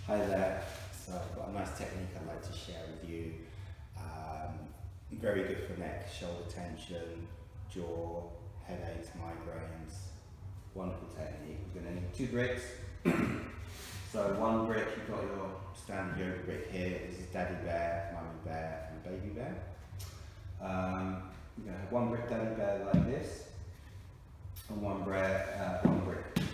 Hi there. So I've got a nice technique I'd like to share with you. Very good for neck, shoulder tension, jaw, headaches, migraines. Wonderful technique. We're going to need 2 bricks. So one brick, you've got your standard yoga brick here. This is Daddy Bear, Mummy Bear, and Baby Bear. You're going to have one brick Daddy Bear like this, and one brick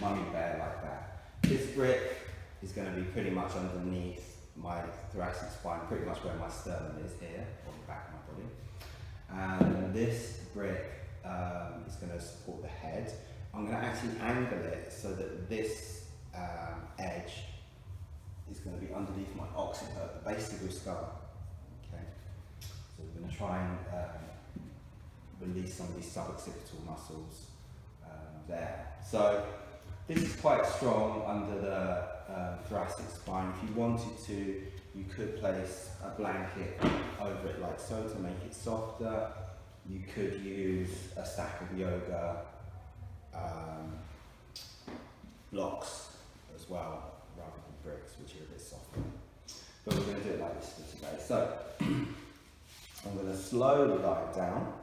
Mummy Bear like that. This brick is going to be pretty much underneath my thoracic spine, pretty much where my sternum is here, on the back of my body. And this brick is going to support the head. I'm going to actually angle it so that this edge is going to be underneath my occiput, the base of your skull. Okay, so we're going to try and release some of these suboccipital muscles there. So this is quite strong under the thoracic spine. If you wanted to, you could place a blanket over it like so to make it softer. You could use a stack of yoga blocks as well, rather than bricks, which are a bit softer. But we're going to do it like this for today. So I'm going to slowly lie down.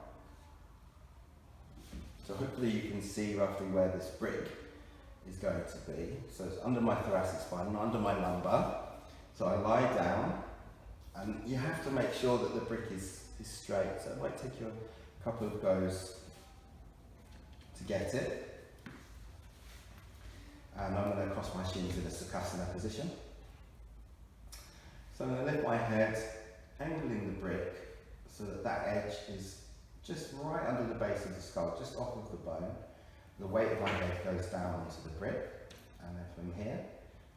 So hopefully you can see roughly where this brick is going to be. So it's under my thoracic spine and under my lumbar. So I lie down, and you have to make sure that the brick is straight. So it might take you a couple of goes to get it. And I'm going to cross my shins in a sukhasana position. So I'm going to lift my head, angling the brick so that that edge is just right under the base of the skull, just off of the bone. The weight of my head goes down onto the brick, and then from here,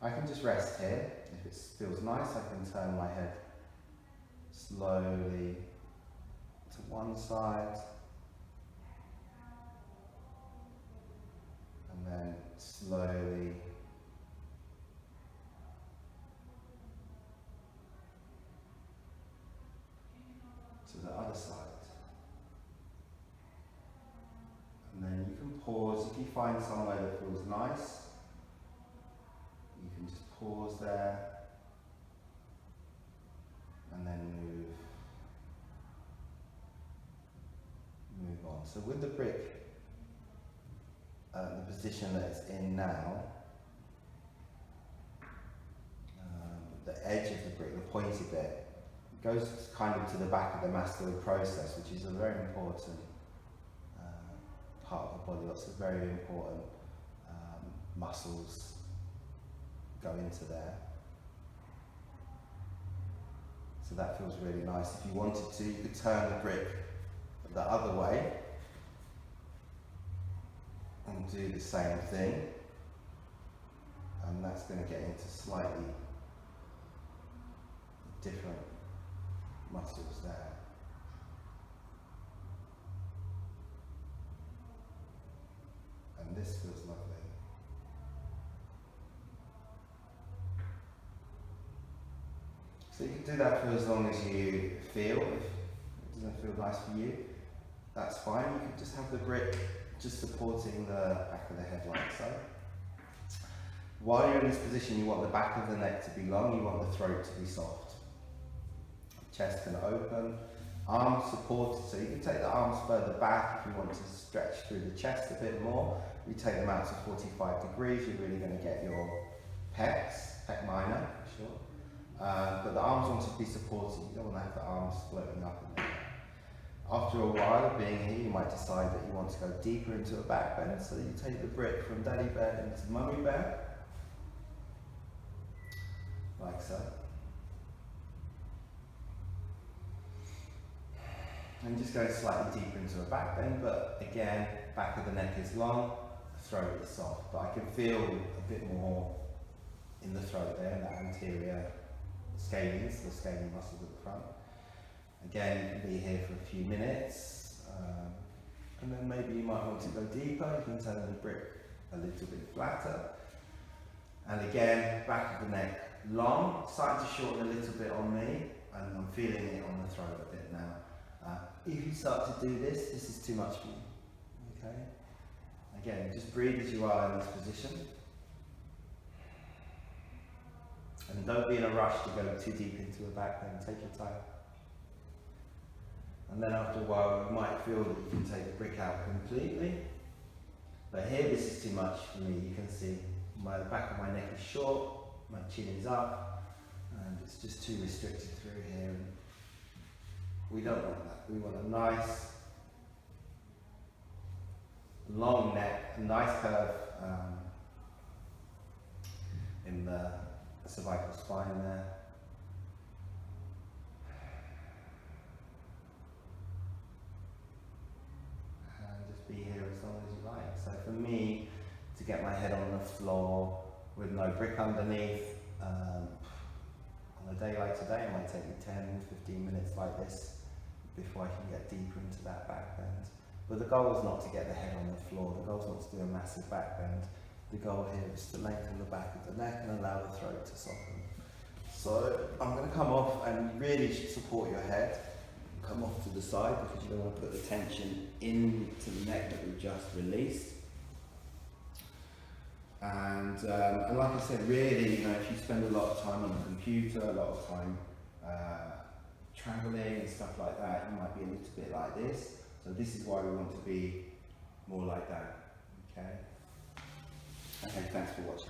I can just rest here. If it feels nice, I can turn my head slowly to one side, and then slowly to the other side. And then you can pause. If you find somewhere that feels nice, you can just pause there and then move on. So with the brick, the position that it's in now, the edge of the brick, the pointy bit, goes kind of to the back of the mastoid process, which is a very important part of the body. Lots of very important muscles go into there. So that feels really nice. If you wanted to, you could turn the brick the other way and do the same thing, and that's going to get into slightly different muscles there. And this feels lovely. So you can do that for as long as you feel. If it doesn't feel nice for you, that's fine. You can just have the brick just supporting the back of the head like so. While you're in this position, you want the back of the neck to be long, you want the throat to be soft. Chest can open, arms supported, so you can take the arms further back if you want to stretch through the chest a bit more. You take them out to 45 degrees, you're really going to get your pecs, pec minor, for sure. But the arms want to be supported, you don't want to have the arms floating up in the air. After a while of being here, you might decide that you want to go deeper into a back bend, so you take the brick from Daddy Bear into Mummy Bear, like so. And just go slightly deeper into a back bend, but again, back of the neck is long, the throat is soft, but I can feel a bit more in the throat there, in the anterior scalenes, the scalene muscles at the front. Again, you can be here for a few minutes, and then maybe you might want to go deeper. You can turn the brick a little bit flatter. And again, back of the neck long, starting to shorten a little bit on me, and I'm feeling it on the throat a bit now. If you start to do this, this is too much for you. Okay? Again, just breathe as you are in this position. And don't be in a rush to go too deep into a back bend, take your time. And then after a while you might feel that you can take the brick out completely. But here this is too much for me. You can see the back of my neck is short, my chin is up, and it's just too restricted through here. And we don't want that. We want a nice long neck, a nice curve in the cervical spine there. And just be here as long as you like. So for me, to get my head on the floor with no brick underneath, on a day like today, it might take me 10-15 minutes like this before I can get deeper into that back bend. But the goal is not to get the head on the floor, the goal is not to do a massive back bend. The goal here is to lengthen the back of the neck and allow the throat to soften. So I'm going to come off, and you really should support your head. Come off to the side because you don't want to put the tension into the neck that we've just released. And like I said, really, you know, if you spend a lot of time on the computer, a lot of time traveling and stuff like that, you might be a little bit like this. So this is why we want to be more like that. Okay. Okay, thanks for watching.